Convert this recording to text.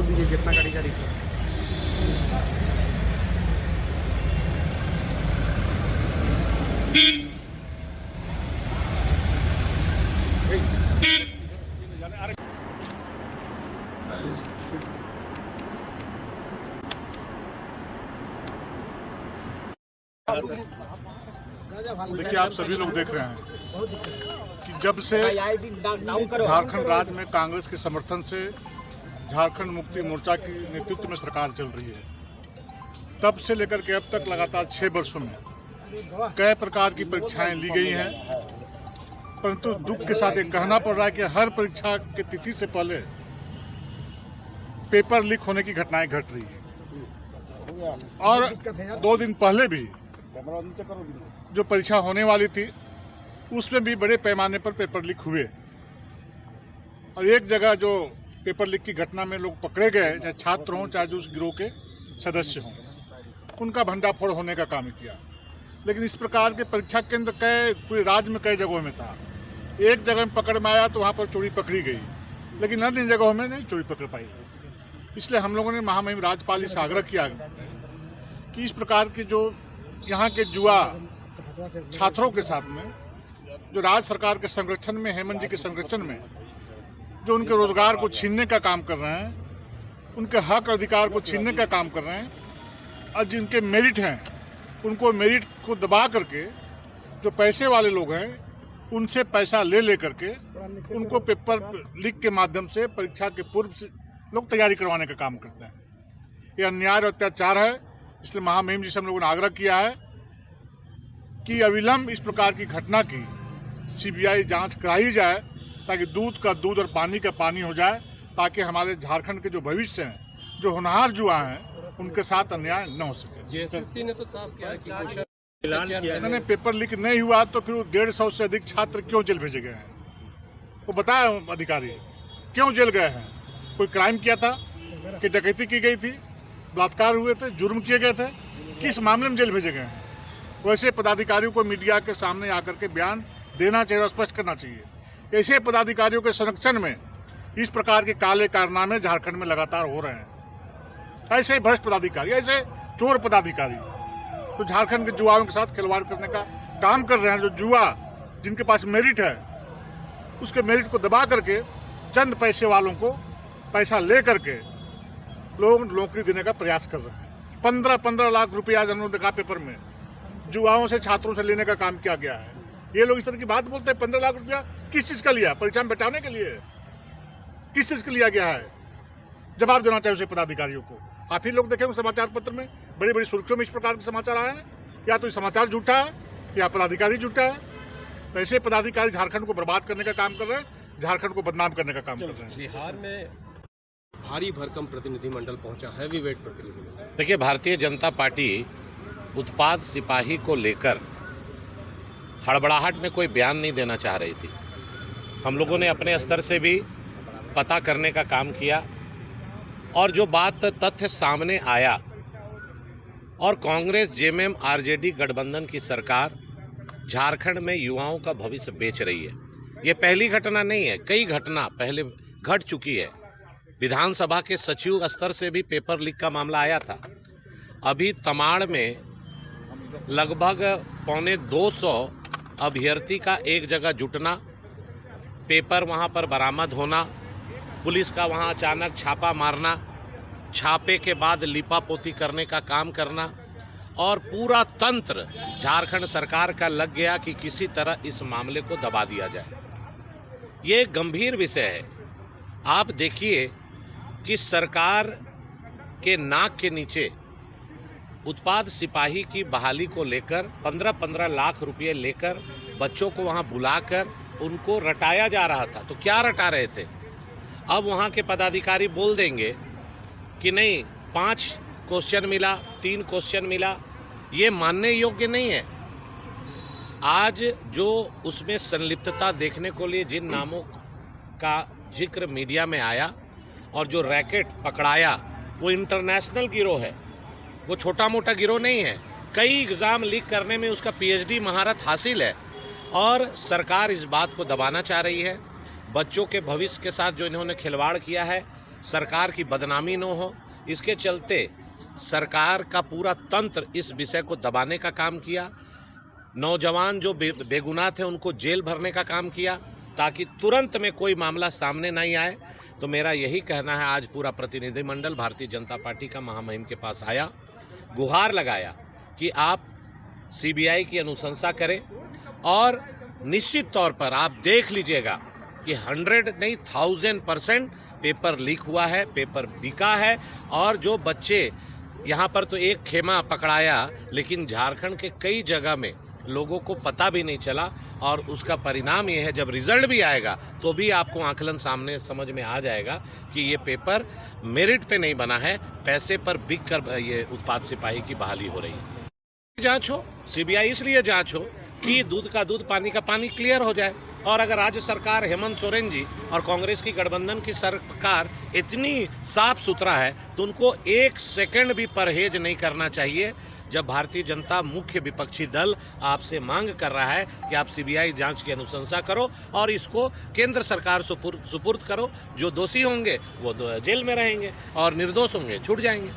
दीजिए जितना गाड़ी गाड़ी से। देखिए, आप सभी लोग देख रहे हैं कि जब से झारखंड राज्य में कांग्रेस के समर्थन से झारखंड मुक्ति मोर्चा के नेतृत्व में सरकार चल रही है, तब से लेकर के अब तक लगातार 6 वर्षों में कई प्रकार की परीक्षाएं ली गई हैं। परंतु दुख के साथ ये कहना पड़ रहा है कि हर परीक्षा की तिथि से पहले पेपर लीक होने की घटनाएं घट रही है। और 2 दिन पहले भी जो परीक्षा होने वाली थी उसमें भी बड़े पैमाने पर पेपर लीक हुए। और एक जगह जो पेपर लीक की घटना में लोग पकड़े गए, चाहे छात्र हों चाहे जो उस गिरोह के सदस्य हों, उनका भंडाफोड़ होने का काम किया। लेकिन इस प्रकार के परीक्षा केंद्र पूरे राज्य में कई जगहों में था। एक जगह में पकड़ में आया तो वहाँ पर चोरी पकड़ी गई, लेकिन अन्य जगहों में नहीं चोरी पकड़ पाई। इसलिए हम लोगों ने महामहिम राज्यपाल से आग्रह किया कि इस प्रकार के जो यहाँ के जुआ छात्रों के साथ में जो राज्य सरकार के संरक्षण में, हेमंत जी के संरक्षण में जो उनके रोजगार को छीनने का काम कर रहे हैं, उनके हक अधिकार को छीनने का काम कर रहे हैं, और जिनके मेरिट हैं उनको मेरिट को दबा करके जो पैसे वाले लोग हैं उनसे पैसा ले करके उनको पेपर लीक के माध्यम से परीक्षा के पूर्व से लोग तैयारी करवाने का काम करते हैं। ये अन्याय और अत्याचार है। इसलिए महामहिम जी से हम लोगों ने आग्रह किया है कि अविलंब इस प्रकार की घटना की सीबीआई जांच कराई जाए, ताकि दूध का दूध और पानी का पानी हो जाए, ताकि हमारे झारखंड के जो भविष्य हैं, जो होनहार जुआ हैं, उनके साथ अन्याय न हो सके। जेएसएससी ने तो साफ किया कि इन्होंने पेपर लीक नहीं हुआ तो फिर 150 से अधिक छात्र क्यों जेल भेजे गए हैं? वो बताया अधिकारी क्यों जेल गए हैं? कोई क्राइम किया था कि डकैती की गई थी, बलात्कार हुए थे, जुर्म किए गए थे, किस मामले में जेल भेजे गए हैं? वैसे पदाधिकारियों को मीडिया के सामने आकर के बयान देना चाहिए और स्पष्ट करना चाहिए। ऐसे पदाधिकारियों के संरक्षण में इस प्रकार के काले कारनामे झारखंड में लगातार हो रहे हैं। ऐसे भ्रष्ट पदाधिकारी, ऐसे चोर पदाधिकारी तो झारखंड के जुआओं के साथ खिलवाड़ करने का काम कर रहे हैं। जो जुआ जिनके पास मेरिट है, उसके मेरिट को दबा करके चंद पैसे वालों को पैसा ले करके लोग नौकरी देने का प्रयास कर रहे हैं। 15-15 लाख रुपया आज हमने देखा पेपर में जुआओं से, छात्रों से लेने का काम किया गया है। ये लोग इस तरह की बात बोलते हैं। 15 लाख रुपया किस चीज़ का लिया? परीक्षा में बैठाने के लिए? किस चीज़ का लिया गया है? जवाब देना चाहिए उसे पदाधिकारियों को। आप ही लोग देखें समाचार पत्र में बड़ी बड़ी सुर्खियों में इस प्रकार के समाचार आए हैं। या तो समाचार झूठा है या पदाधिकारी झूठा है। तो ऐसे पदाधिकारी झारखंड को बर्बाद करने का काम कर रहे हैं, झारखंड को बदनाम करने का काम कर रहे हैं। बिहार में भारी भरकम प्रतिनिधिमंडल पहुंचा, हैवी वेट प्रतिनिधिमंडल। देखिए, भारतीय जनता पार्टी उत्पाद सिपाही को लेकर हड़बड़ाहट में कोई बयान नहीं देना चाह रही थी। हम लोगों ने अपने स्तर से भी पता करने का काम किया और जो बात तथ्य सामने आया, और कांग्रेस जेएमएम आरजेडी गठबंधन की सरकार झारखंड में युवाओं का भविष्य बेच रही है। ये पहली घटना नहीं है, कई घटना पहले घट चुकी है। विधानसभा के सचिव स्तर से भी पेपर लीक का मामला आया था। अभी तमाड़ में लगभग 225 अभ्यर्थी का एक जगह जुटना, पेपर वहां पर बरामद होना, पुलिस का वहां अचानक छापा मारना, छापे के बाद लिपापोती करने का काम करना, और पूरा तंत्र झारखंड सरकार का लग गया कि किसी तरह इस मामले को दबा दिया जाए। ये एक गंभीर विषय है। आप देखिए कि सरकार के नाक के नीचे उत्पाद सिपाही की बहाली को लेकर 15-15 लाख रुपए लेकर बच्चों को वहां बुलाकर उनको रटाया जा रहा था। तो क्या रटा रहे थे? अब वहां के पदाधिकारी बोल देंगे कि नहीं, 5 क्वेश्चन मिला, 3 क्वेश्चन मिला। ये मानने योग्य नहीं है। आज जो उसमें संलिप्तता देखने को लिए जिन नामों का जिक्र मीडिया में आया और जो रैकेट पकड़ाया, वो इंटरनेशनल गिरोह है, वो छोटा मोटा गिरोह नहीं है। कई एग्ज़ाम लीक करने में उसका पीएचडी महारत हासिल है और सरकार इस बात को दबाना चाह रही है। बच्चों के भविष्य के साथ जो इन्होंने खिलवाड़ किया है, सरकार की बदनामी न हो, इसके चलते सरकार का पूरा तंत्र इस विषय को दबाने का काम किया। नौजवान जो बेगुनाह थे उनको जेल भरने का काम किया ताकि तुरंत में कोई मामला सामने नहीं आए। तो मेरा यही कहना है, आज पूरा प्रतिनिधिमंडल भारतीय जनता पार्टी का महामहिम के पास आया, गुहार लगाया कि आप सीबीआई की अनुशंसा करें और निश्चित तौर पर आप देख लीजिएगा कि 100 नहीं 1000% पेपर लीक हुआ है, पेपर बिका है। और जो बच्चे यहाँ पर तो एक खेमा पकड़ाया, लेकिन झारखंड के कई जगह में लोगों को पता भी नहीं चला। और उसका परिणाम ये है, जब रिजल्ट भी आएगा तो भी आपको आकलन सामने समझ में आ जाएगा कि ये पेपर मेरिट पे नहीं बना है, पैसे पर बिक कर ये उत्पाद सिपाही की बहाली हो रही है। जांच हो, सीबीआई इसलिए जांच हो कि दूध का दूध पानी का पानी क्लियर हो जाए। और अगर राज्य सरकार हेमंत सोरेन जी और कांग्रेस की गठबंधन की सरकार इतनी साफ सुथरा है तो उनको एक सेकंड भी परहेज नहीं करना चाहिए। जब भारतीय जनता मुख्य विपक्षी दल आपसे मांग कर रहा है कि आप सीबीआई जांच की अनुशंसा करो और इसको केंद्र सरकार सुपुर्द करो, जो दोषी होंगे वो जेल में रहेंगे और निर्दोष होंगे छूट जाएंगे।